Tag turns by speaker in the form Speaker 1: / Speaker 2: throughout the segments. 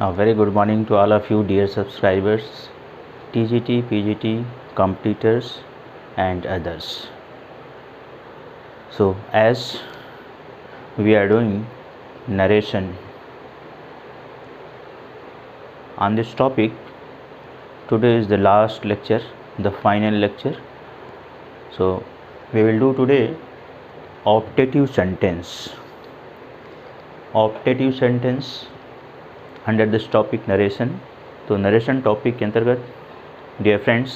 Speaker 1: A very good morning to all of you dear subscribers, TGT, PGT, competitors and others. So as we are doing narration on this topic, today is the last lecture, the final lecture. So we will do today optative sentence. Optative sentence under this topic narration. तो narration topic के अंतर्गत dear friends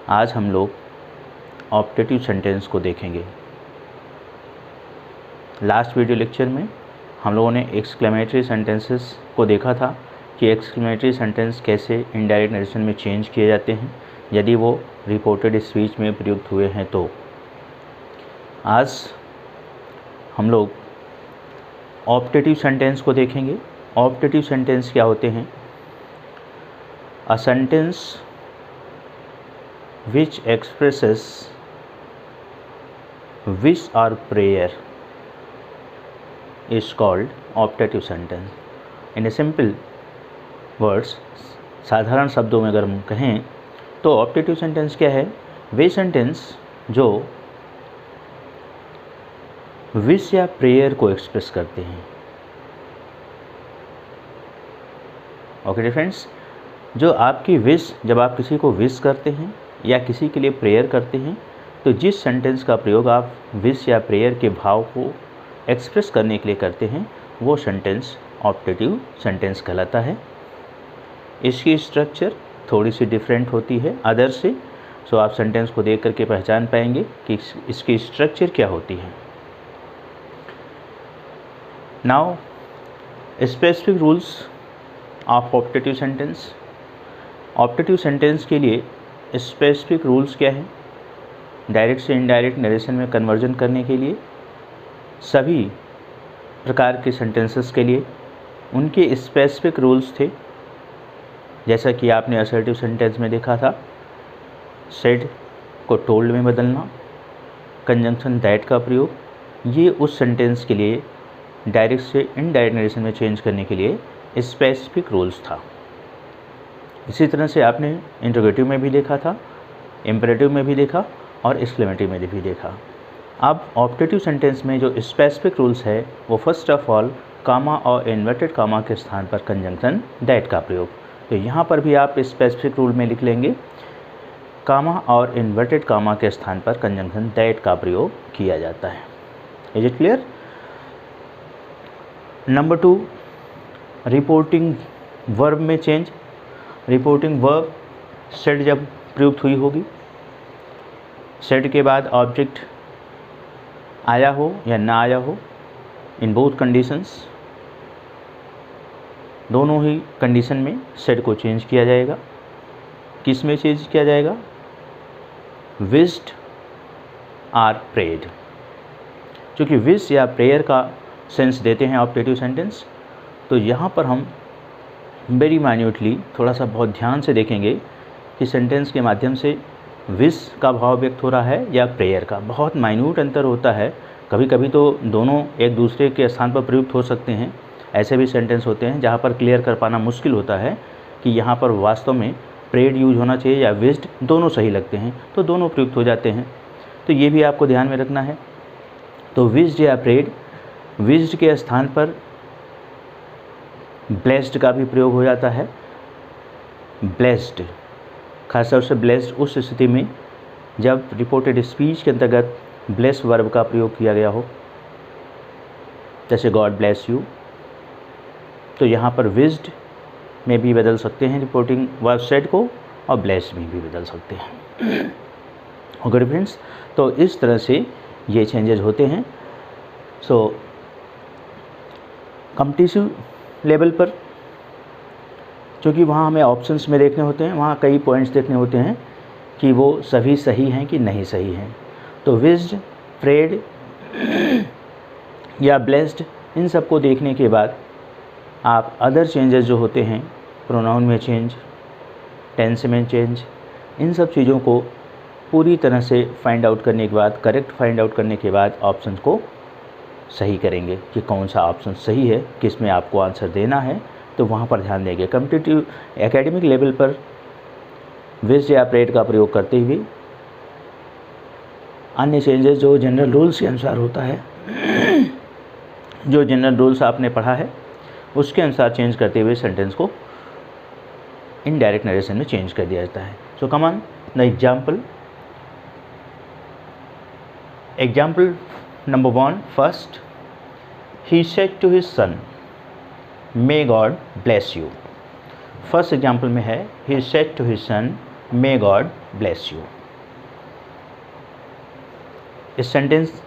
Speaker 1: आज हम लोग optative sentence को देखेंगे। Last video lecture में हम लोगों ने एक्सक्लेमेटरी सेंटेंसेस को देखा था कि एक्सक्लेमेटरी सेंटेंस कैसे इनडायरेक्ट नरेशन में चेंज किए जाते हैं यदि वो रिपोर्टेड स्पीच में प्रयुक्त हुए हैं। तो आज हम लोग ऑप्टेटिव सेंटेंस को देखेंगे। ऑप्टेटिव सेंटेंस क्या होते हैं? A sentence which expresses wish और prayer is called optative sentence. In a simple words, साधारण शब्दों में अगर हम कहें तो ऑप्टेटिव सेंटेंस क्या है? वे सेंटेंस जो विश या प्रेयर को एक्सप्रेस करते हैं। ओके फ्रेंड्स, जो आपकी विश, जब आप किसी को विश करते हैं या किसी के लिए प्रेयर करते हैं तो जिस सेंटेंस का प्रयोग आप विश या प्रेयर के भाव को एक्सप्रेस करने के लिए करते हैं वो सेंटेंस ऑप्टेटिव सेंटेंस कहलाता है। इसकी स्ट्रक्चर थोड़ी सी डिफरेंट होती है अदर से। सो आप सेंटेंस को देख करके पहचान पाएंगे कि इसकी स्ट्रक्चर क्या होती है। Now specific rules of optative sentence. Optative sentence के लिए स्पेसिफिक रूल्स क्या है? डायरेक्ट से इनडायरेक्ट नरेशन में कन्वर्जन करने के लिए सभी प्रकार के सेंटेंसेस के लिए उनके स्पेसिफिक रूल्स थे। जैसा कि आपने असर्टिव सेंटेंस में देखा था, सेड को टोल्ड में बदलना, कंजंक्शन दैट का प्रयोग, ये उस सेंटेंस के लिए डायरेक्ट से इनडायरेक्ट नरेशन में चेंज करने के लिए स्पेसिफिक रूल्स था। इसी तरह से आपने इंटरोगेटिव में भी देखा था, इम्पेरेटिव में भी देखा और एक्सक्लेमेटिव में भी देखा। अब ऑप्टेटिव सेंटेंस में जो स्पेसिफिक रूल्स है वो फर्स्ट ऑफ ऑल कामा और इन्वर्टेड कामा के स्थान पर कंजंक्शन दैट का प्रयोग। तो यहाँ पर भी आप स्पेसिफिक रूल में लिख लेंगे कामा और इन्वर्टेड कामा के स्थान पर कंजंक्शन दैट का प्रयोग किया जाता है। Is it clear? Number 2, reporting verb में चेंज। रिपोर्टिंग वर्ब सेड जब प्रयुक्त हुई होगी, सेड के बाद ऑब्जेक्ट आया हो या ना आया हो, इन बोथ कंडीशंस, दोनों ही कंडीशन में सेड को चेंज किया जाएगा। किस में चेंज किया जाएगा? Wished or prayed. क्योंकि विश या प्रेयर का सेंस देते हैं ऑप्टेटिव सेंटेंस, तो यहाँ पर हम वेरी माइन्यूटली थोड़ा सा बहुत ध्यान से देखेंगे कि सेंटेंस के माध्यम से विश का भाव व्यक्त हो रहा है या प्रेयर का। बहुत माइन्यूट अंतर होता है। कभी कभी तो दोनों एक दूसरे के स्थान पर प्रयुक्त हो सकते हैं। ऐसे भी सेंटेंस होते हैं जहाँ पर क्लियर कर पाना मुश्किल होता है कि यहाँ पर वास्तव में प्रेड यूज होना चाहिए या विश्ड, दोनों सही लगते हैं तो दोनों प्रयुक्त हो जाते हैं। तो ये भी आपको ध्यान में रखना है। तो विश्ड या प्रेड, विश्ड के स्थान पर ब्लेस्ड का भी प्रयोग हो जाता है। ब्लेस्ड, खासतौर से ब्लेस्ड उस स्थिति में जब रिपोर्टेड स्पीच के अंतर्गत ब्लेस वर्ब का प्रयोग किया गया हो, जैसे गॉड ब्लेस यू। तो यहाँ पर विश्ड में भी बदल सकते हैं रिपोर्टिंग वर्ब सेड को और ब्लेस्ड में भी बदल सकते हैं। ओके फ्रेंड्स, तो इस तरह से ये चेंजेस होते हैं। सो कॉम्पिटिटिव लेवल पर क्योंकि वहाँ हमें ऑप्शंस में देखने होते हैं, वहाँ कई पॉइंट्स देखने होते हैं कि वो सभी सही हैं कि नहीं सही हैं। तो विश्ड, प्रेड या ब्लेस्ड, इन सब को देखने के बाद आप अदर चेंजेस जो होते हैं, प्रोनाउन में चेंज, टेंस में चेंज, इन सब चीज़ों को पूरी तरह से फाइंड आउट करने के बाद, करेक्ट फाइंड आउट करने के बाद ऑप्शन को सही करेंगे कि कौन सा ऑप्शन सही है, किस में आपको आंसर देना है तो वहाँ पर ध्यान देंगे। कॉम्पिटिटिव एकेडमिक लेवल पर विश्ड या प्रेड का प्रयोग करते हुए अन्य चेंजेस जो जनरल रूल्स के अनुसार होता है, जो जनरल रूल्स आपने पढ़ा है उसके अनुसार चेंज करते हुए सेंटेंस को इनडायरेक्ट नरेशन में चेंज कर दिया जाता है। So come on the example number 1, first, he said to his son may God bless you. First example में है he said to his son may God bless you. इस sentence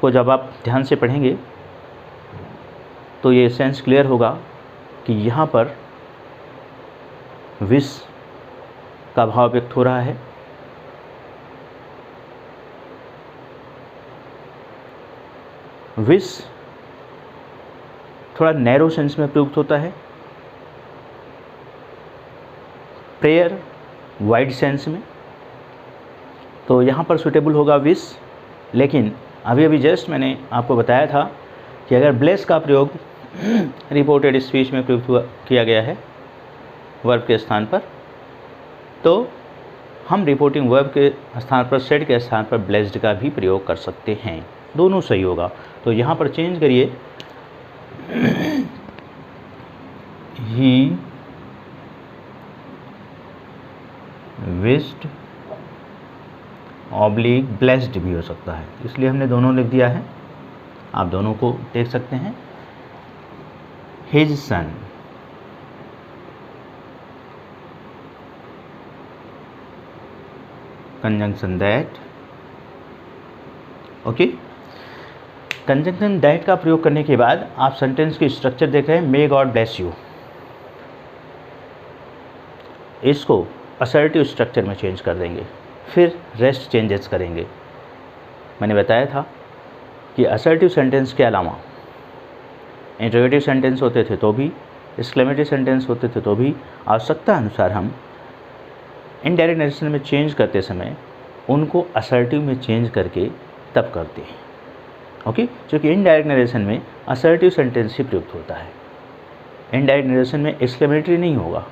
Speaker 1: को जब आप ध्यान से पढ़ेंगे तो ये सेंस क्लियर होगा कि यहाँ पर विश का भाव व्यक्त हो रहा है। विश थोड़ा नैरो सेंस में प्रयुक्त होता है, प्रेयर वाइड सेंस में। तो यहाँ पर सुटेबल होगा विश। लेकिन अभी जस्ट मैंने आपको बताया था कि अगर ब्लेस का प्रयोग रिपोर्टेड स्पीच में प्रयुक्त किया गया है वर्ब के स्थान पर, तो हम रिपोर्टिंग वर्ब के स्थान पर, सेड के स्थान पर ब्लेस्ड का भी प्रयोग कर सकते हैं, दोनों सही होगा। तो यहाँ पर चेंज करिए, ही विश्ड ऑब्लिक ब्लेस्ड भी हो सकता है, इसलिए हमने दोनों लिख दिया है। आप दोनों को देख सकते हैं। His son, conjunction that. Okay, conjunction that का प्रयोग करने के बाद आप सेंटेंस की स्ट्रक्चर देख रहे हैं, मे गॉड ब्लेस यू। इसको असर्टिव स्ट्रक्चर में चेंज कर देंगे, फिर रेस्ट चेंजेस करेंगे। मैंने बताया था कि असर्टिव सेंटेंस के अलावा इंटरोगेटिव सेंटेंस होते थे तो भी, एक्सक्लेमेटरी सेंटेंस होते थे तो भी, आवश्यकता अनुसार हम इनडायरेक्ट नरेशन में चेंज करते समय उनको असर्टिव में चेंज करके तब करते हैं। ओके, क्योंकि इनडायरेक्ट नरेशन में असर्टिव सेंटेंस ही प्रयुक्त होता है। इनडायरेक्ट नरेशन में एक्सक्लेमेटरी नहीं होगा,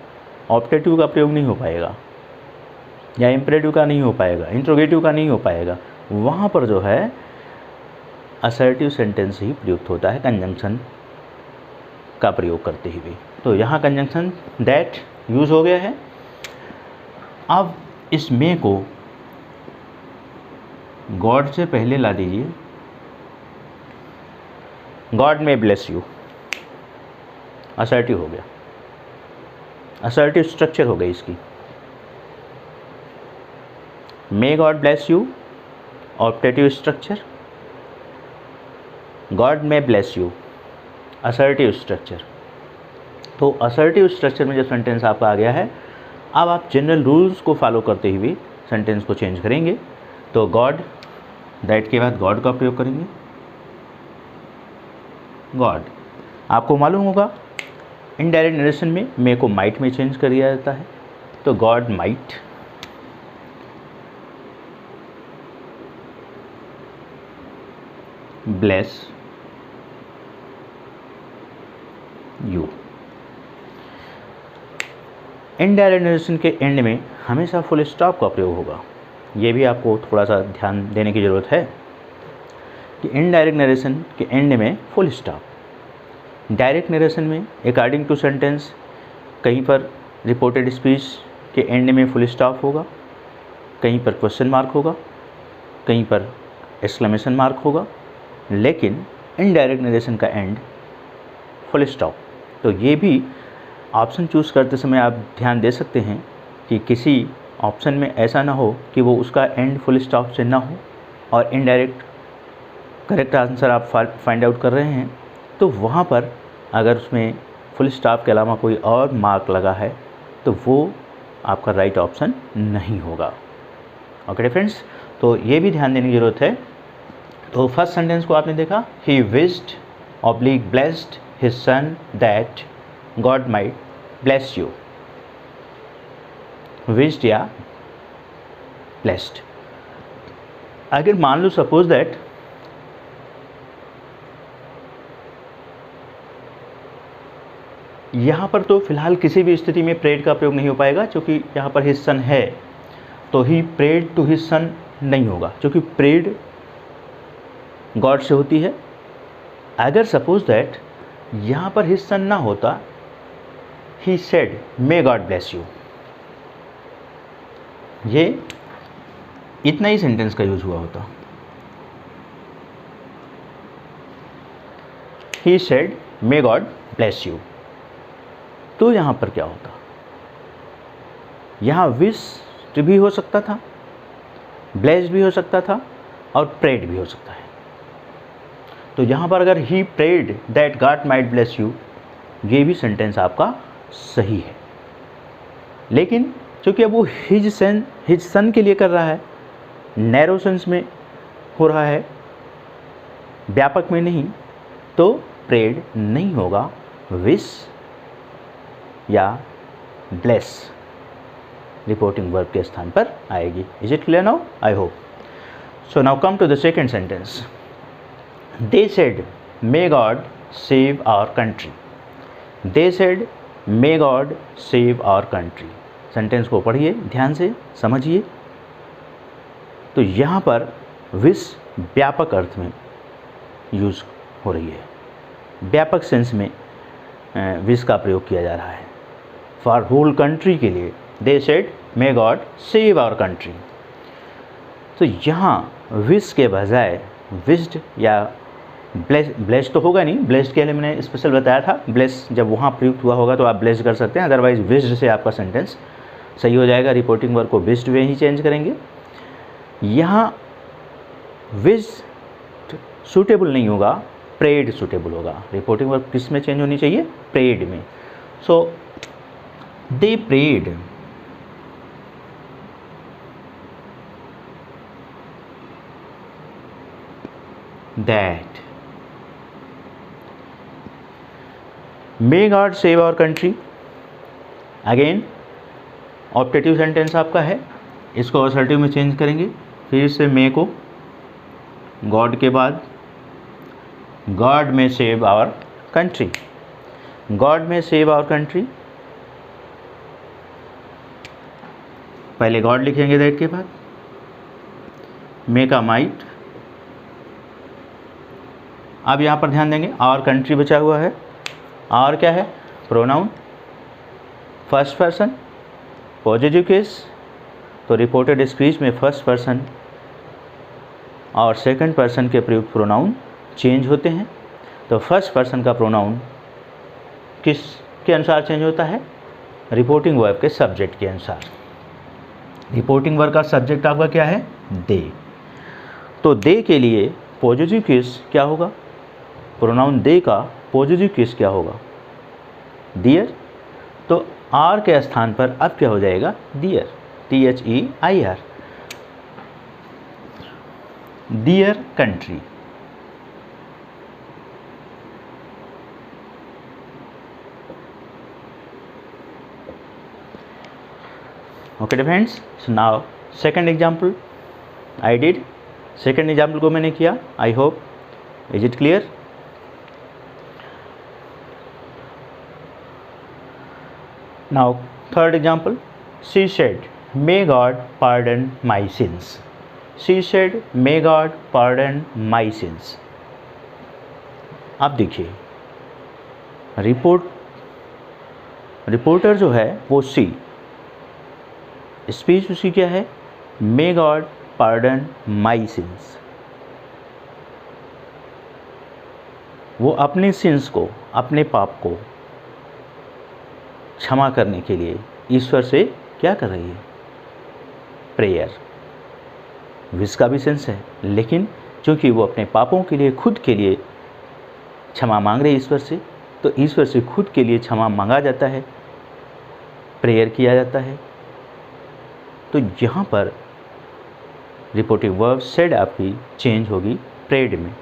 Speaker 1: ऑप्टेटिव का प्रयोग नहीं हो पाएगा, या इम्परेटिव का नहीं हो पाएगा, इंट्रोगेटिव का नहीं हो पाएगा। वहाँ पर जो है असर्टिव सेंटेंस ही प्रयुक्त होता है कंजंक्शन का प्रयोग करते हुए। तो यहाँ कंजंक्शन दैट यूज़ हो गया है। अब इस मे को गॉड से पहले ला दीजिए, God may bless you. Assertive हो गया, असर्टिव स्ट्रक्चर हो गई इसकी। मे God bless you, optative structure, God may bless you, assertive structure. तो असर्टिव स्ट्रक्चर में जब सेंटेंस आपका आ गया है, अब आप जनरल रूल्स को फॉलो करते हुए सेंटेंस को चेंज करेंगे। तो गॉड, दैट के बाद गॉड का प्रयोग करेंगे। गॉड, आपको मालूम होगा इनडायरेक्ट नरेशन में मे को माइट में चेंज कर दिया जाता है। तो God might, bless you. Indirect narration के एंड में हमेशा फुल स्टॉप का प्रयोग होगा। ये भी आपको थोड़ा सा ध्यान देने की ज़रूरत है कि इनडायरेक्ट नरेशन के एंड में फुल स्टॉप। डायरेक्ट नरेशन में अकॉर्डिंग टू सेंटेंस कहीं पर रिपोर्टेड स्पीच के एंड में फुल स्टॉप होगा, कहीं पर क्वेश्चन मार्क होगा, कहीं पर एक्सक्लेमेशन मार्क होगा, लेकिन इनडायरेक्ट नरेशन का एंड फुल स्टॉप। तो ये भी ऑप्शन चूज़ करते समय आप ध्यान दे सकते हैं कि किसी ऑप्शन में ऐसा ना हो कि वो उसका एंड फुल स्टॉप से ना हो और इनडायरेक्ट करेक्ट आंसर आप फाइंड आउट कर रहे हैं, तो वहाँ पर अगर उसमें फुल स्टॉप के अलावा कोई और मार्क लगा है तो वो आपका राइट ऑप्शन नहीं होगा। ओके फ्रेंड्स, तो ये भी ध्यान देने की ज़रूरत है। तो फर्स्ट सेंटेंस को आपने देखा, he wished oblique blessed his son that God might bless you. Wished या ब्लेस्ड। अगर मान लो सपोज दैट यहाँ पर तो फिलहाल किसी भी स्थिति में प्रेड का प्रयोग नहीं हो पाएगा, क्योंकि यहाँ पर हिज सन है, तो he prayed to his son नहीं होगा, क्योंकि प्रेड गॉड से होती है। अगर सपोज दैट यहाँ पर हिज सन ना होता, he said may God bless you, ये इतना ही सेंटेंस का यूज हुआ होता। He said may God bless you, तो यहाँ पर क्या होता, यहाँ विश्ड भी हो सकता था, ब्लेस्ड भी हो सकता था और प्रेड भी हो सकता है। तो यहाँ पर अगर he prayed that God might bless you, ये भी सेंटेंस आपका सही है। लेकिन क्योंकि अब वो हिज सन के लिए कर रहा है, नैरो सेंस में हो रहा है, व्यापक में नहीं, तो प्रेड नहीं होगा, विश या ब्लेस रिपोर्टिंग वर्ब के स्थान पर आएगी। Is it clear now? I hope so. Now come to the second sentence. They said may God save our country. They said may God save our country. Sentence को पढ़िए, ध्यान से समझिए। तो यहाँ पर विश व्यापक अर्थ में यूज हो रही है, व्यापक सेंस में विश का प्रयोग किया जा रहा है फॉर होल कंट्री के लिए। They said may God save our country. तो यहाँ विश के बजाय विश्ड या ब्लेस तो होगा नहीं, ब्लेस्ड के लिए मैंने स्पेशल बताया था, ब्लेस जब वहाँ प्रयुक्त हुआ होगा तो आप ब्लेस कर सकते हैं, अदरवाइज विश्ड से आपका सेंटेंस सही हो जाएगा। रिपोर्टिंग वर्ब को विश्ड में ही चेंज करेंगे। यहाँ विश्ड सूटेबल नहीं होगा, प्रेड सूटेबल होगा। रिपोर्टिंग वर्ब किस में चेंज होनी चाहिए? प्रेड में। So they prayed that may God save our country. Again optative sentence आपका है, इसको असर्टिव में चेंज करेंगे। फिर से मे को गॉड के बाद गॉड में सेव आवर कंट्री। गॉड में सेव आवर कंट्री, पहले गॉड लिखेंगे दैट के बाद, मे का माइट। अब यहाँ पर ध्यान देंगे, आवर कंट्री बचा हुआ है। आवर क्या है? Pronoun, first person, positive case. तो रिपोर्टेड स्पीच में फर्स्ट पर्सन और सेकंड पर्सन के प्रयुक्त प्रोनाउन चेंज होते हैं। तो फर्स्ट पर्सन का प्रोनाउन किसके अनुसार चेंज होता है? रिपोर्टिंग वर्ब के सब्जेक्ट के अनुसार। रिपोर्टिंग वर्ब का सब्जेक्ट आपका क्या है? दे। तो दे के लिए पॉजिटिव केस क्या होगा? प्रोनाउन दे का पॉजिटिव केस क्या होगा? डियर। तो आर के स्थान पर अब क्या हो जाएगा? Dear, THEIR, dear country. Okay friends, so now second example I did. Second example को मैंने किया, I hope. Is it clear? Now third example. She said may God pardon my sins. She said may God pardon my sins. अब देखिए, reporter जो है वो सी, speech उसकी क्या है? मे गॉड पार्डन माई सिंस। वो अपने सिंस को, अपने पाप को क्षमा करने के लिए ईश्वर से क्या कर रही है? प्रेयर। विश का भी सेंस है, लेकिन क्योंकि वो अपने पापों के लिए, खुद के लिए क्षमा मांग रहे ईश्वर से, तो ईश्वर से खुद के लिए क्षमा मांगा जाता है, प्रेयर किया जाता है। तो यहाँ पर रिपोर्टिव वर्ब सेड आपकी चेंज होगी प्रेड में,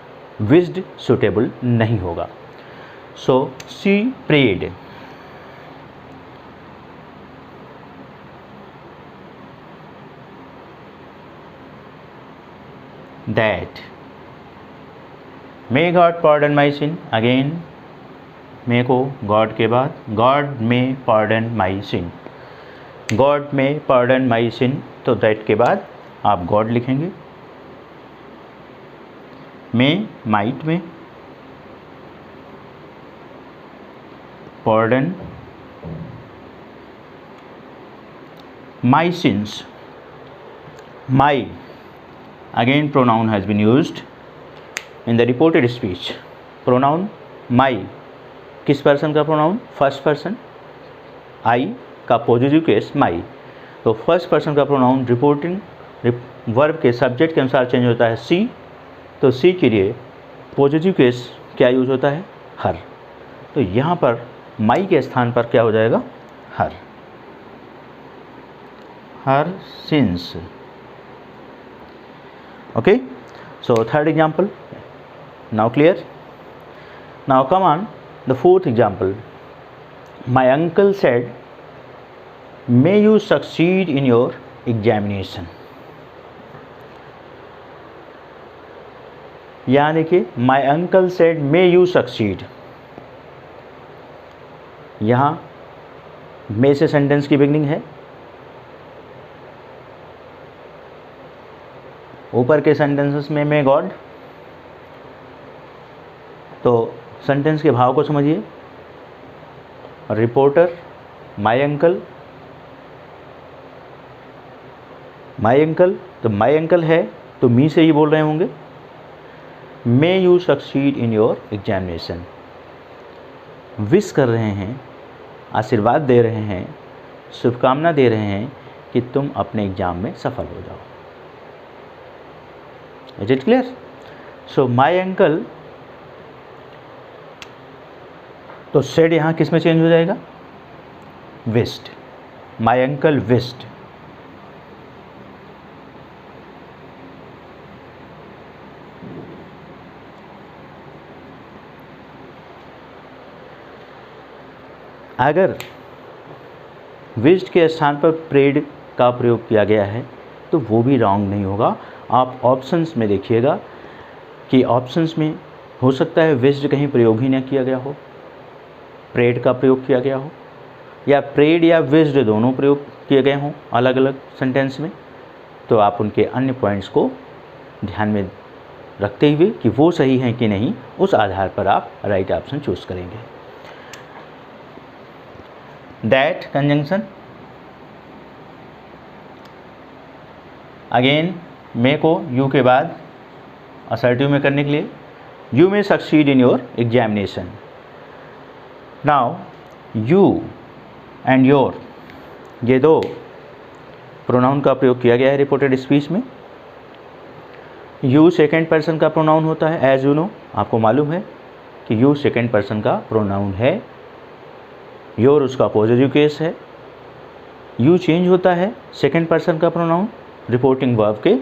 Speaker 1: विश्ड सुटेबल नहीं होगा। So she prayed. That may God pardon my sin. Again may को गॉड के बाद God may pardon my sin, God may pardon my sin, तो दैट के बाद आप गॉड लिखेंगे। मे माइट में pardon my sins, my again pronoun has been used in the reported speech. pronoun my किस पर्सन का प्रोनाउन? First person. आई का positive case my, तो फर्स्ट पर्सन का प्रोनाउन रिपोर्टिंग वर्ब के subject के अनुसार change होता है सी, तो सी के लिए पॉजिटिव केस क्या यूज होता है? हर। तो यहाँ पर माई के स्थान पर क्या हो जाएगा? हर, हर since. Okay, so third example now clear. Now come on the fourth example. My uncle said, may you succeed in your examination. यहाँ देखिए, my uncle said may you succeed, यहाँ may से सेंटेंस की बिगनिंग है, ऊपर के sentences में may God, तो सेंटेंस के भाव को समझिए। Reporter my uncle, my uncle, तो माय अंकल है तो मी से ही बोल रहे होंगे। May you succeed in your examination, wish कर रहे हैं, आशीर्वाद दे रहे हैं, शुभकामना दे रहे हैं कि तुम अपने एग्जाम में सफल हो जाओ। Is it clear? So my uncle, तो said यहाँ किस में चेंज हो जाएगा? wished, my uncle wished। अगर wished के स्थान पर prayed का प्रयोग किया गया है तो वो भी रॉन्ग नहीं होगा। आप ऑप्शंस में देखिएगा कि ऑप्शंस में हो सकता है विश्ड कहीं प्रयोग ही न किया गया हो, प्रेड का प्रयोग किया गया हो, या प्रेड या विश्ड दोनों प्रयोग किए गए हों अलग अलग सेंटेंस में, तो आप उनके अन्य पॉइंट्स को ध्यान में रखते हुए कि वो सही हैं कि नहीं, उस आधार पर आप राइट ऑप्शन चूज़ करेंगे। दैट कंजंक्शन, अगेन मे को यू के बाद असर्टिव में करने के लिए, you may succeed in your examination. Now you and your, ये दो प्रोनाउन का प्रयोग किया गया है रिपोर्टेड स्पीच में। यू सेकेंड पर्सन का प्रोनाउन होता है, एज यू नो, आपको मालूम है कि यू सेकेंड पर्सन का प्रोनाउन है, योर उसका पॉजिटिव केस है। यू चेंज होता है सेकेंड पर्सन का प्रोनाउन रिपोर्टिंग वर्ब के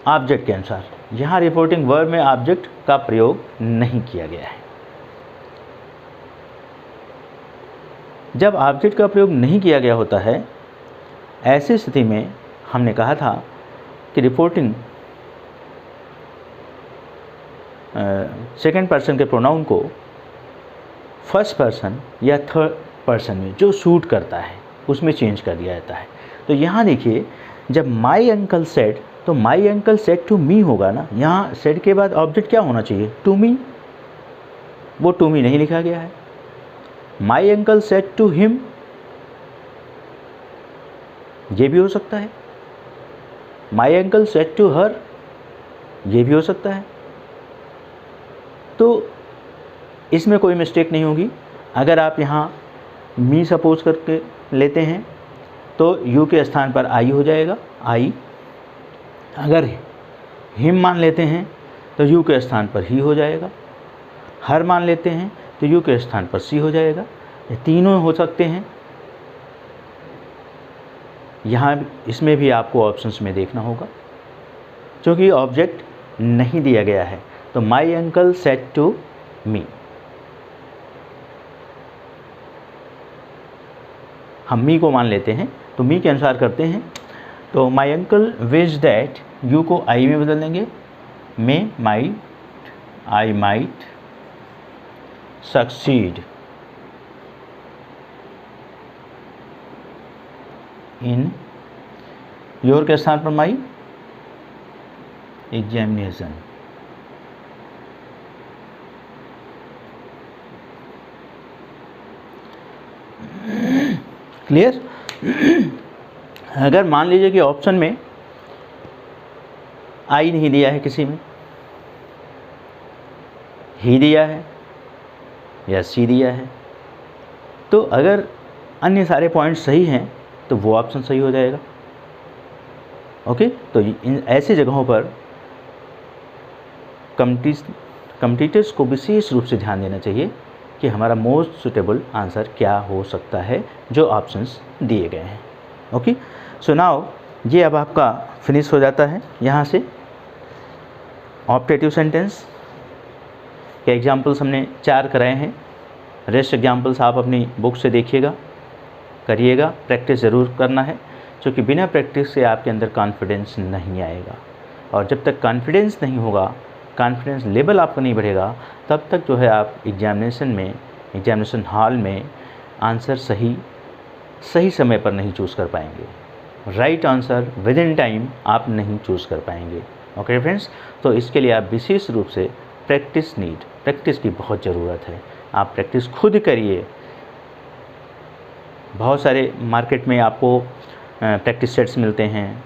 Speaker 1: ऑब्जेक्ट के अनुसार। यहाँ रिपोर्टिंग वर्ब में ऑब्जेक्ट का प्रयोग नहीं किया गया है। जब ऑब्जेक्ट का प्रयोग नहीं किया गया होता है, ऐसी स्थिति में हमने कहा था कि रिपोर्टिंग सेकेंड पर्सन के प्रोनाउन को फर्स्ट पर्सन या थर्ड पर्सन में जो सूट करता है उसमें चेंज कर दिया जाता है। तो यहाँ देखिए, जब माई अंकल सेड, तो my uncle said to me होगा ना, यहाँ सेड के बाद ऑब्जेक्ट क्या होना चाहिए? टू मी, वो टू मी नहीं लिखा गया है। My uncle said to him, ये भी हो सकता है। My uncle said to her, ये भी हो सकता है। तो इसमें कोई मिस्टेक नहीं होगी। अगर आप यहाँ मी सपोज करके लेते हैं तो यू के स्थान पर आई हो जाएगा, आई। अगर हिम मान लेते हैं तो यू के स्थान पर ही हो जाएगा। हर मान लेते हैं तो यू के स्थान पर सी हो जाएगा। ये तीनों हो सकते हैं। यहाँ इसमें भी आपको ऑप्शंस में देखना होगा, क्योंकि ऑब्जेक्ट नहीं दिया गया है। तो my uncle said to me, हम मी को मान लेते हैं तो मी के अनुसार करते हैं। तो my uncle wish that, you को आई में बदल देंगे, may might, I might, succeed in your के स्थान पर माई एग्जामिनेशन। क्लियर? अगर मान लीजिए कि ऑप्शन में आई नहीं दिया है, किसी में ही दिया है या सी दिया है, तो अगर अन्य सारे पॉइंट्स सही हैं तो वो ऑप्शन सही हो जाएगा। ओके, तो इन ऐसी जगहों पर कम्पिटिटर्स को विशेष रूप से ध्यान देना चाहिए कि हमारा मोस्ट सुटेबल आंसर क्या हो सकता है जो ऑप्शंस दिए गए हैं। ओके, सो नाउ ये अब आपका फिनिश हो जाता है। यहाँ से ऑप्टेटिव सेंटेंस के एग्जाम्पल्स हमने 4 कराए हैं। रेस्ट एग्जाम्पल्स आप अपनी बुक से देखिएगा, करिएगा, प्रैक्टिस ज़रूर करना है, क्योंकि बिना प्रैक्टिस से आपके अंदर कॉन्फिडेंस नहीं आएगा, और जब तक कॉन्फिडेंस नहीं होगा, कॉन्फिडेंस लेवल आपका नहीं बढ़ेगा, तब तक जो है आप एग्जामिनेशन हॉल में आंसर सही समय पर नहीं चूज़ कर पाएंगे। Right answer with in time आप नहीं चूज़ कर पाएंगे। ओके फ्रेंड्स, तो इसके लिए आप विशेष रूप से प्रैक्टिस की बहुत ज़रूरत है। आप प्रैक्टिस खुद करिए। बहुत सारे मार्केट में आपको प्रैक्टिस सेट्स मिलते हैं,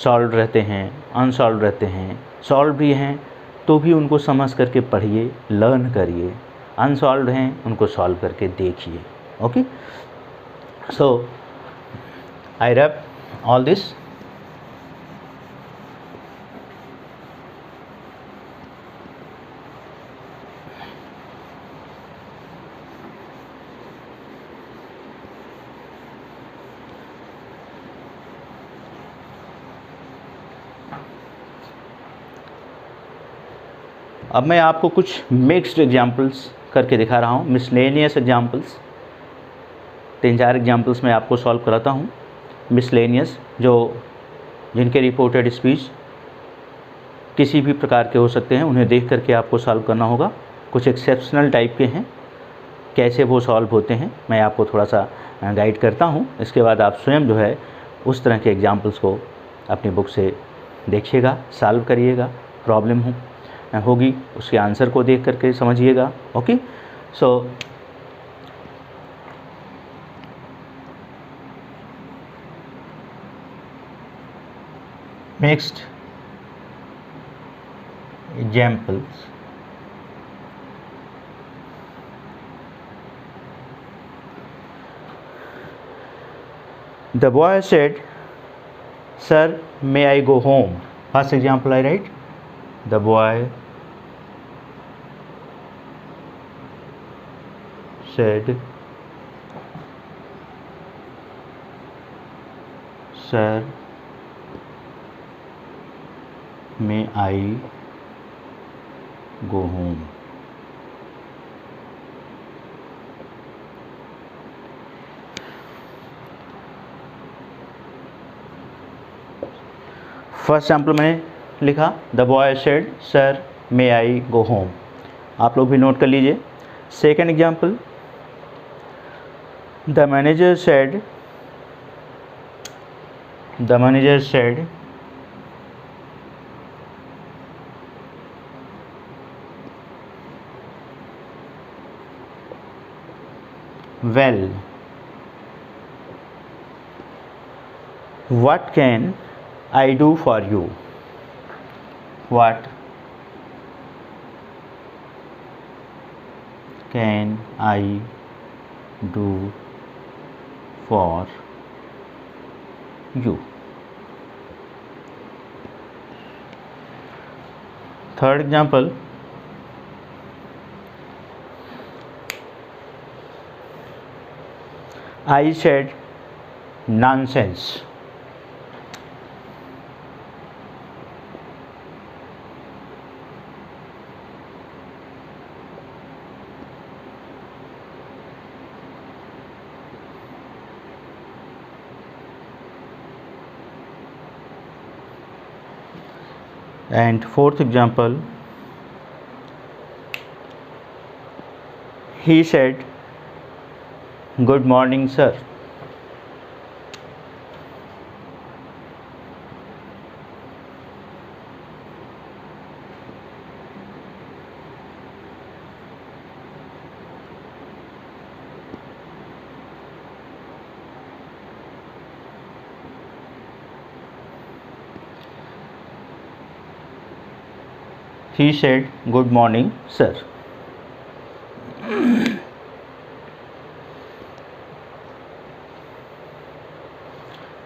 Speaker 1: सॉल्व रहते हैं, अनसॉल्व रहते हैं, सॉल्व भी हैं तो भी उनको समझ करके पढ़िए, लर्न करिए, अनसॉल्व हैं उनको सॉल्व करके देखिए। Okay, so I rap all this. अब मैं आपको कुछ मिक्स्ड एग्जाम्पल्स करके दिखा रहा हूँ, मिसलेनियस एग्जाम्पल्स। 3-4 एग्जाम्पल्स मैं आपको सॉल्व कराता हूँ। मिसलेनियस, जिनके रिपोर्टेड स्पीच किसी भी प्रकार के हो सकते हैं, उन्हें देख करके आपको सॉल्व करना होगा। कुछ एक्सेप्शनल टाइप के हैं, कैसे वो सॉल्व होते हैं मैं आपको थोड़ा सा गाइड करता हूँ। इसके बाद आप स्वयं जो है उस तरह के एग्जाम्पल्स को अपनी बुक से देखिएगा, सॉल्व करिएगा, प्रॉब्लम होगी उसके आंसर को देख करके समझिएगा। Okay, so next examples. The boy said, "Sir, may I go home?" First example I write. The boy said, "Sir, may I go home?" First example मैंने लिखा, the boy said, sir may I go home. आप लोग भी note कर लीजिए। Second example, the manager said, well, what can I do for you? What can I do for you? Third example, I said nonsense. And fourth example, he said good morning sir. He said, "Good morning, sir."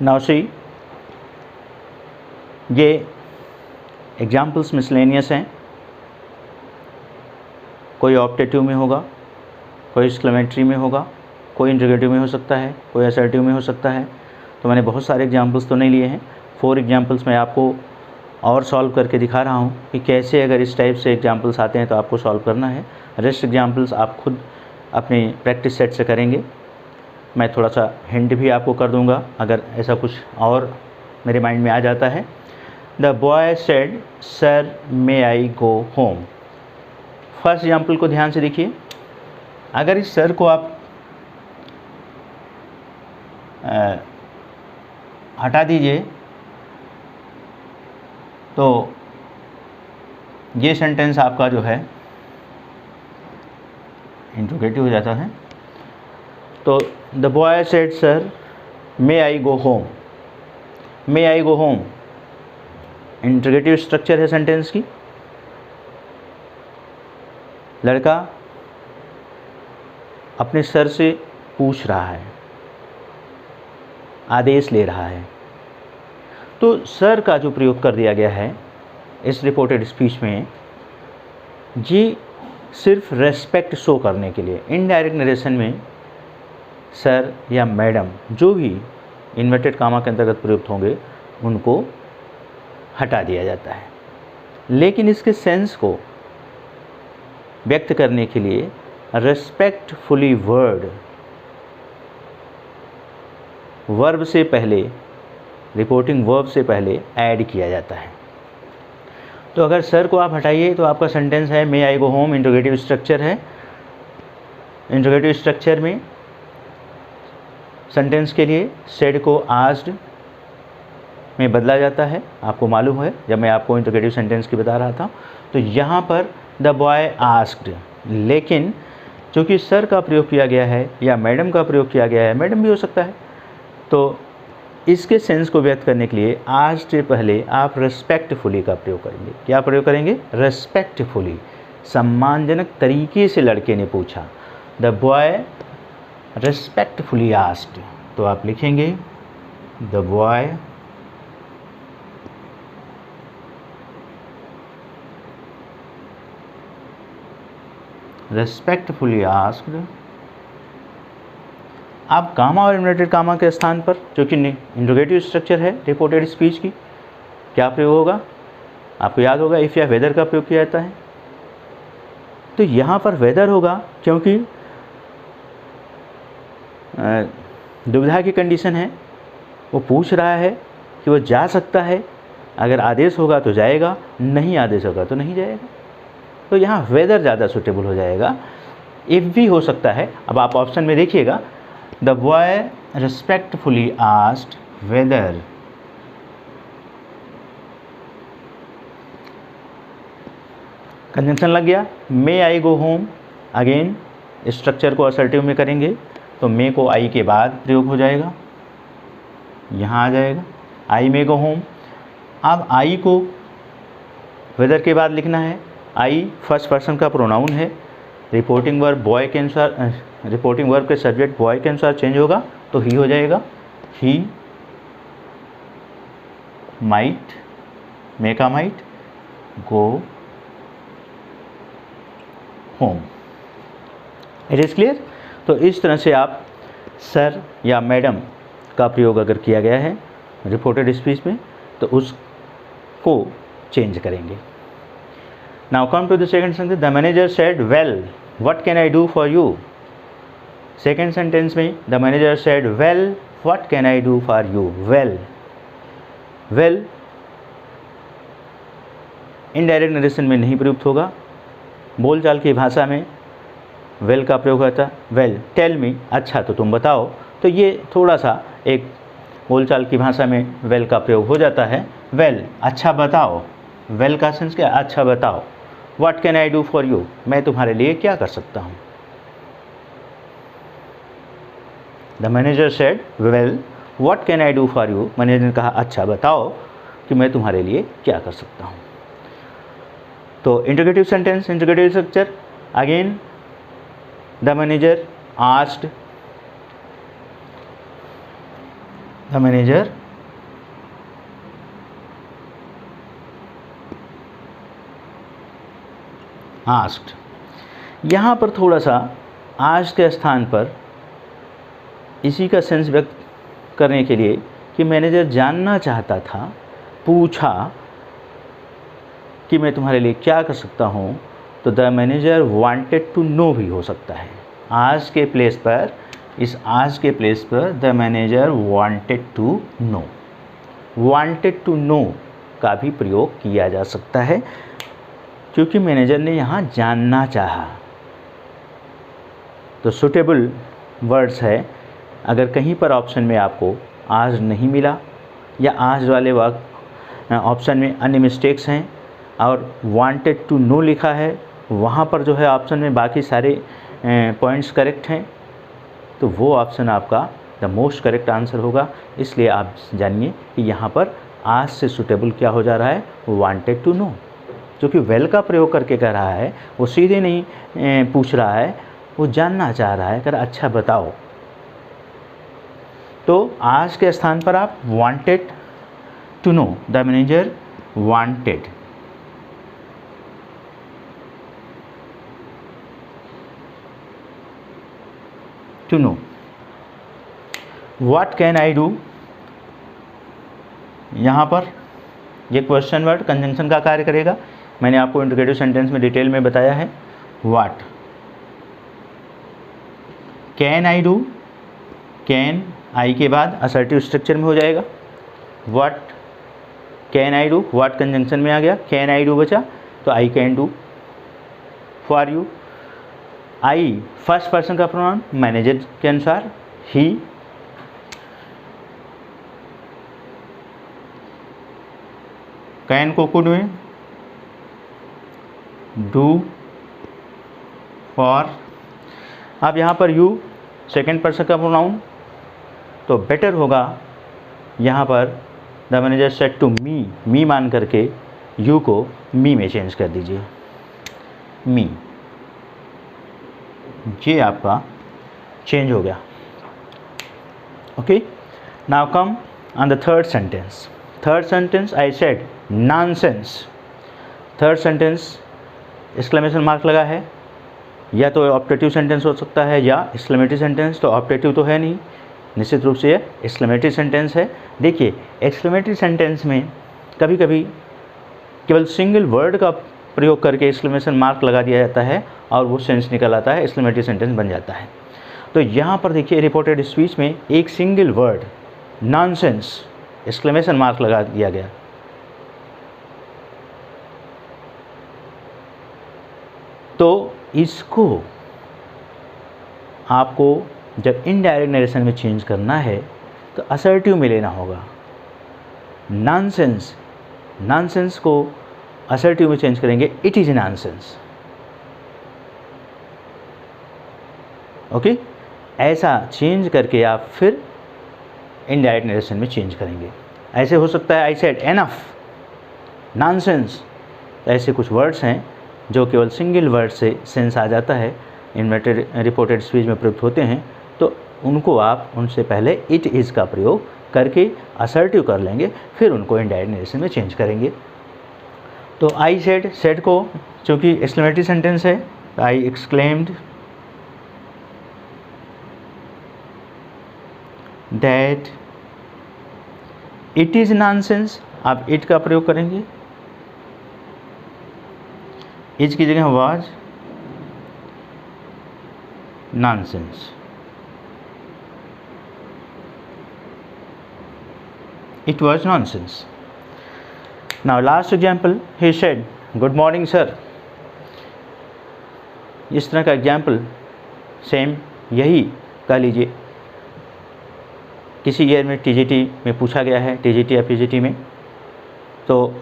Speaker 1: Now see, ये examples miscellaneous हैं। कोई optative में होगा, कोई exclamatory में होगा, कोई interrogative में हो सकता है, कोई असर्टिव में हो सकता है। तो मैंने बहुत सारे एग्जाम्पल्स तो नहीं लिए हैं, 4 एग्जाम्पल्स मैं आपको और सॉल्व करके दिखा रहा हूँ कि कैसे अगर इस टाइप से एग्जाम्पल्स आते हैं तो आपको सॉल्व करना है। रेस्ट एग्जाम्पल्स आप खुद अपनी प्रैक्टिस सेट से करेंगे। मैं थोड़ा सा हिंट भी आपको कर दूंगा अगर ऐसा कुछ और मेरे माइंड में आ जाता है। The boy said sir may I go home. First example को ध्यान से देखिए। अगर इस सर को आप हटा दीजिए तो ये सेंटेंस आपका जो है इंट्रोगेटिव हो जाता है। तो the boy said sir may I go home. May I go home interrogative structure है सेंटेंस की। लड़का अपने सर से पूछ रहा है, आदेश ले रहा है। तो सर का जो प्रयोग कर दिया गया है इस रिपोर्टेड स्पीच में, ये सिर्फ रेस्पेक्ट शो करने के लिए, इनडायरेक्ट नरेशन में सर या मैडम जो भी इन्वर्टेड कामा के अंतर्गत प्रयुक्त होंगे उनको हटा दिया जाता है। लेकिन इसके सेंस को व्यक्त करने के लिए रेस्पेक्टफुली वर्ब से पहले, रिपोर्टिंग वर्ब से पहले ऐड किया जाता है। तो अगर सर को आप हटाइए तो आपका सेंटेंस है मे I go home, interrogative structure है। इंट्रोगेटिव स्ट्रक्चर में सेंटेंस के लिए सेड को आस्क्ड में बदला जाता है। आपको मालूम है जब मैं आपको इंट्रोगेटिव सेंटेंस की बता रहा था। तो यहाँ पर द बॉय आस्क्ड, लेकिन चूँकि सर का प्रयोग किया गया है या मैडम का प्रयोग किया गया है, मैडम भी हो सकता है, तो इसके सेंस को व्यक्त करने के लिए आज से पहले आप रेस्पेक्टफुली का प्रयोग करेंगे। क्या प्रयोग करेंगे? रेस्पेक्टफुली, सम्मानजनक तरीके से लड़के ने पूछा। The boy respectfully asked. तो आप लिखेंगे द बॉय रेस्पेक्टफुली आस्क्ड। आप कामा और इन्वर्टेड कामा के स्थान पर, जो कि इंट्रोगेटिव स्ट्रक्चर है रिपोर्टेड स्पीच की, क्या प्रयोग होगा? आपको याद होगा इफ़ या वेदर का प्रयोग किया जाता है। तो यहाँ पर वेदर होगा क्योंकि दुविधा की कंडीशन है। वो पूछ रहा है कि वो जा सकता है, अगर आदेश होगा तो जाएगा, नहीं आदेश होगा तो नहीं जाएगा। तो यहाँ वेदर ज़्यादा सूटेबल हो जाएगा। इफ़ भी हो सकता है। अब आप ऑप्शन में देखिएगा, the boy respectfully asked whether. Conjunction लग गया। May I go home, again structure को असर्टिव में करेंगे तो मे को आई के बाद प्रयोग हो जाएगा, यहाँ आ जाएगा आई मे गो होम। अब आई को वेदर के बाद लिखना है। आई फर्स्ट पर्सन का प्रोनाउन है। रिपोर्टिंग वर्ब बॉय के अनुसार, रिपोर्टिंग वर्ब के सब्जेक्ट बॉय के अनुसार चेंज होगा तो ही हो जाएगा। ही माइट, मे का might, go home. It is clear. तो इस तरह से आप सर या मैडम का प्रयोग अगर किया गया है रिपोर्टेड स्पीच में तो उसको चेंज करेंगे। Now come to the second sentence. The manager said well what can I do for you. Second sentence में the manager said well what can I do for you. Well, well indirect narration में नहीं प्रयुक्त होगा। बोलचाल की भाषा में well का प्रयोग होता है, वेल टेल मी, अच्छा तो तुम बताओ। तो ये थोड़ा सा एक बोलचाल की भाषा में वेल का प्रयोग हो जाता है। वेल अच्छा बताओ, वेल का सेंस क्या, अच्छा बताओ। What can I do for you, मैं तुम्हारे लिए क्या कर सकता हूँ। The manager said well what can I do for you, manager ने कहा अच्छा बताओ कि मैं तुम्हारे लिए क्या कर सकता हूँ। तो interrogative sentence, interrogative structure, again the manager asked, the manager asked. यहाँ पर थोड़ा सा आज के स्थान पर इसी का सेंस व्यक्त करने के लिए कि मैनेजर जानना चाहता था, पूछा कि मैं तुम्हारे लिए क्या कर सकता हूँ, तो the manager wanted to know भी हो सकता है। आज के प्लेस पर, इस आज के प्लेस पर the manager wanted to know, wanted to know का भी प्रयोग किया जा सकता है, क्योंकि मैनेजर ने यहाँ जानना चाहा। तो सुटेबल वर्ड्स है, अगर कहीं पर ऑप्शन में आपको आज नहीं मिला या आज वाले वक्त ऑप्शन में अन्य मिस्टेक्स हैं और वांटेड टू नो लिखा है, वहाँ पर जो है ऑप्शन में बाकी सारे पॉइंट्स करेक्ट हैं, तो वो ऑप्शन आपका द मोस्ट करेक्ट आंसर होगा। इसलिए आप जानिए कि यहाँ पर आज से सुटेबल क्या हो जा रहा है, वांटेड टू नो। जो कि वेल का प्रयोग करके कह रहा है, वो सीधे नहीं पूछ रहा है, वो जानना चाह रहा है, कर अच्छा बताओ। तो आज के स्थान पर आप wanted to know, the manager wanted to know what can I do. यहाँ पर ये क्वेश्चन वर्ड कंजंक्शन का कार्य करेगा। मैंने आपको इंटरोगेटिव सेंटेंस में डिटेल में बताया है। What can I do, can I के बाद असर्टिव स्ट्रक्चर में हो जाएगा। What can I do, what conjunction में आ गया, कैन आई डू बचा, तो I can do for you. I first person का प्रोनाउन मैनेजर के अनुसार ही। कैन को कुड में डू फॉर। अब यहाँ पर यू सेकेंड पर्सन का प्रोनाउन, तो बेटर होगा यहाँ पर the manager said to me, मी मान करके यू को मी में चेंज कर दीजिए, मी। ये आपका चेंज हो गया। Okay, now come on the third sentence. Third sentence I said nonsense. Third sentence exclamation mark लगा है, या तो ऑप्टेटिव सेंटेंस हो सकता है या एक्सक्लेमेटरी सेंटेंस। तो ऑप्टेटिव तो है नहीं, निश्चित रूप से ये एक्सक्लेमेटरी सेंटेंस है। देखिए एक्सक्लेमेटरी सेंटेंस में कभी कभी केवल सिंगल वर्ड का प्रयोग करके एक्सक्लेमेशन मार्क लगा दिया जाता है और वो सेंस निकल आता है, एक्सक्लेमेटरी सेंटेंस बन जाता है। तो यहाँ पर देखिए रिपोर्टेड स्पीच में एक single word nonsense exclamation mark लगा दिया गया। तो इसको आपको जब इनडायरेक्ट नरेशन में चेंज करना है तो असर्टिव में लेना होगा। नॉनसेंस, नॉनसेंस को असर्टिव में चेंज करेंगे, इट इज़ नॉनसेंस। ओके, ऐसा चेंज करके आप फिर इनडायरेक्ट नरेशन में चेंज करेंगे। ऐसे हो सकता है आई सेड एनफ, नॉनसेंस। ऐसे कुछ वर्ड्स हैं जो केवल सिंगल वर्ड से सेंस आ जाता है, इनवर्टेड रिपोर्टेड स्पीच में प्रयुक्त होते हैं, तो उनको आप उनसे पहले इट इज़ का प्रयोग करके असर्टिव कर लेंगे, फिर उनको इनडायरेक्ट नरेशन में चेंज करेंगे। तो आई सेड, सेड को चूँकि एक्सक्लेमेटरी सेंटेंस है, आई exclaimed that it is nonsense. आप इट का प्रयोग करेंगे, इज की जगह was nonsense. It was nonsense. Now last example, he said good morning sir. इस तरह का एग्जाम्पल सेम यही कह लीजिए किसी ईयर में टीजीटी में पूछा गया है, टीजीटी या पीजीटी में। तो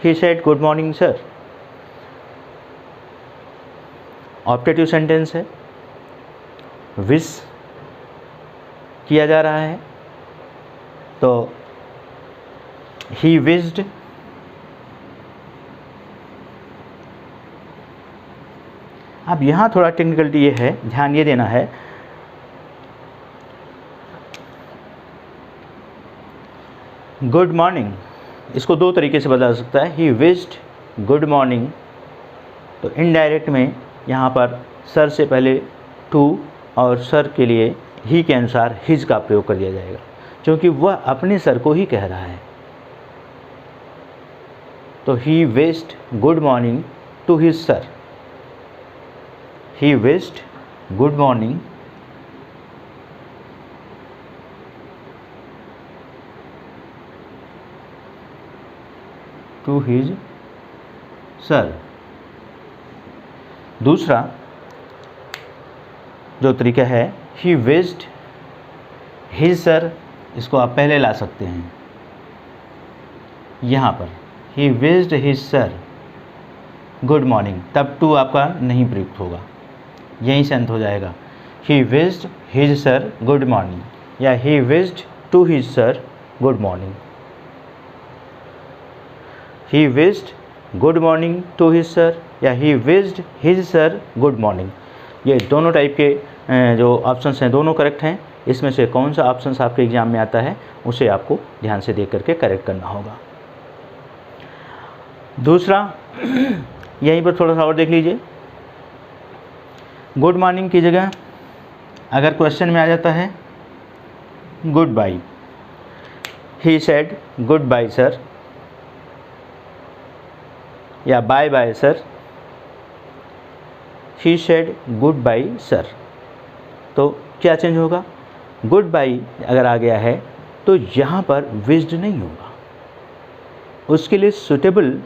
Speaker 1: he said good morning sir, optative sentence है, विश किया जा रहा है, तो ही विश्ड। अब यहाँ थोड़ा टेक्निकलिटी ये है, ध्यान ये देना है, गुड मॉर्निंग इसको दो तरीके से बदला जा सकता है। ही विश्ड गुड मॉर्निंग, तो इनडायरेक्ट में यहाँ पर सर से पहले टू और सर के लिए ही के अनुसार हिज का प्रयोग कर दिया जाएगा, क्योंकि वह अपने सर को ही कह रहा है। तो he wished good morning to his sir, he wished good morning to his sir. दूसरा जो तरीका है, ही विश्ड हिज सर, इसको आप पहले ला सकते हैं यहाँ पर, he wished his sir good morning, तब टू आपका नहीं प्रयुक्त होगा, यहीं से अंत हो जाएगा। He wished his sir good morning या he wished to his sir good morning. He wished good morning to his sir या he wished his sir good morning. ये दोनों टाइप के जो ऑप्शंस हैं दोनों करेक्ट हैं। इसमें से कौन सा ऑप्शंस आपके एग्जाम में आता है उसे आपको ध्यान से देख करके करेक्ट करना होगा। दूसरा यहीं पर थोड़ा सा और देख लीजिए, गुड मॉर्निंग की जगह अगर क्वेश्चन में आ जाता है good bye, he said good bye sir या bye bye sir, he said good bye sir, तो क्या चेंज होगा? गुड बाय अगर आ गया है तो यहाँ पर विश्ड नहीं होगा, उसके लिए सुटेबल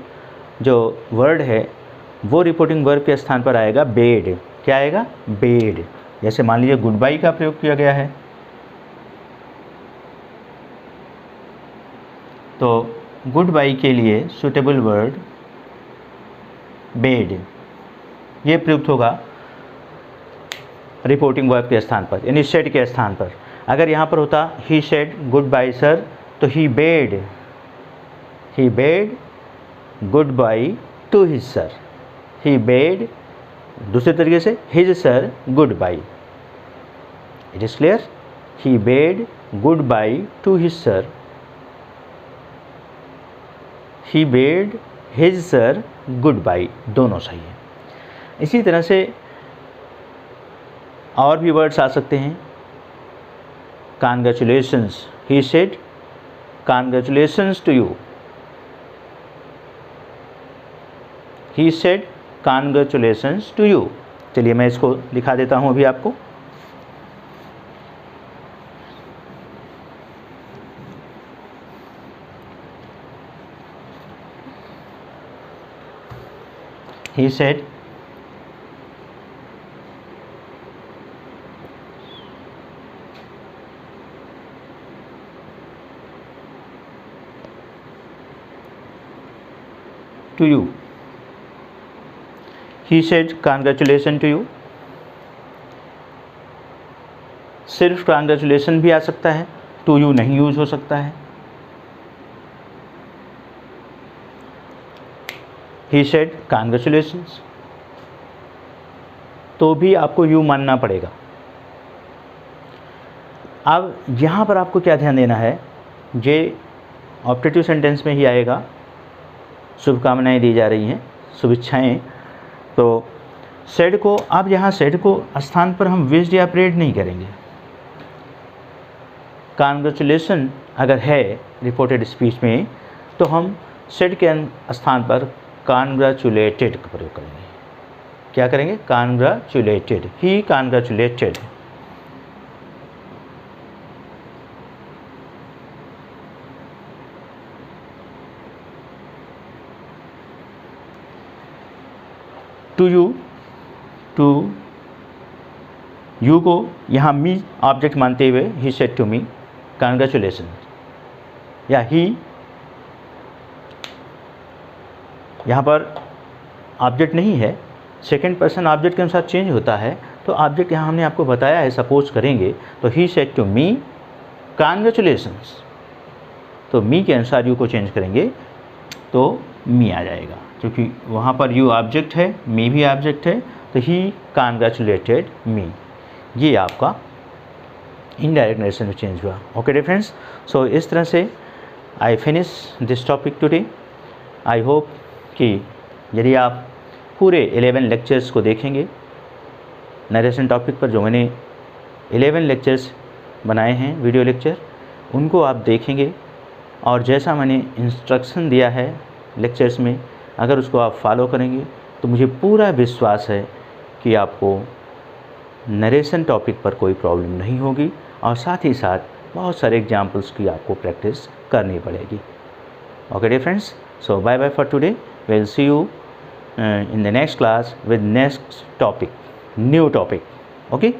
Speaker 1: जो वर्ड है वो रिपोर्टिंग वर्ब के स्थान पर आएगा बेड। क्या आएगा? बेड। जैसे मान लीजिए गुड बाय का प्रयोग किया गया है, तो गुड बाय के लिए सुटेबल वर्ड बेड, ये प्रयुक्त होगा रिपोर्टिंग वर्ब के स्थान पर, यानी सेड के स्थान पर। अगर यहाँ पर होता he said good bye sir, तो he bade good bye to his sir, he bade दूसरे तरीके से his sir good bye. It is clear? He bade good bye to his sir, he bade his sir good bye, दोनों सही है। इसी तरह से और भी वर्ड्स आ सकते हैं। Congratulations, he said congratulations to you, he said congratulations to you. चलिए मैं इसको लिखा देता हूँ अभी आपको। he said to you, he said congratulations to you। सिर्फ congratulations भी आ सकता है, to you नहीं यूज हो सकता है। he said congratulations, तो भी आपको यू मानना पड़ेगा। अब यहाँ पर आपको क्या ध्यान देना है, ये ऑप्टेटिव सेंटेंस में ही आएगा। शुभकामनाएं दी जा रही हैं, शुभेच्छाएं। तो सेड को, अब यहाँ सेड को स्थान पर हम विश्ड या प्रेड नहीं करेंगे। कांग्रेचुलेशन अगर है रिपोर्टेड स्पीच में, तो हम सेड के स्थान पर कांग्रेचुलेटेड का प्रयोग करेंगे। क्या करेंगे? Congratulated, he congratulated. To you, to you को यहाँ मी ऑब्जेक्ट मानते हुए he said to me congratulation, या ही यहाँ पर ऑब्जेक्ट नहीं है, सेकंड पर्सन ऑब्जेक्ट के अनुसार चेंज होता है, तो ऑब्जेक्ट यहाँ हमने आपको बताया है, सपोज करेंगे तो he said to me congratulations, तो मी के अनुसार यू को चेंज करेंगे तो मी आ जाएगा, क्योंकि वहाँ पर यू ऑब्जेक्ट है, मी भी ऑब्जेक्ट है, तो ही कांग्रेचुलेटेड मी, ये आपका इनडायरेक्ट नरेशन में चेंज हुआ। ओके डियर फ्रेंड्स, सो इस तरह से I finish this topic today. I hope कि यदि आप पूरे 11 लेक्चर्स को देखेंगे नरेशन टॉपिक पर, जो मैंने 11 लेक्चर्स बनाए हैं वीडियो लेक्चर, उनको आप देखेंगे और जैसा मैंने इंस्ट्रक्शन दिया है लेक्चर्स में, अगर उसको आप फॉलो करेंगे तो मुझे पूरा विश्वास है कि आपको नरेशन टॉपिक पर कोई प्रॉब्लम नहीं होगी, और साथ ही साथ बहुत सारे एग्जाम्पल्स की आपको प्रैक्टिस करनी पड़ेगी। Okay dear friends, so bye bye for today, will see you in the next class with next topic, new topic. Okay.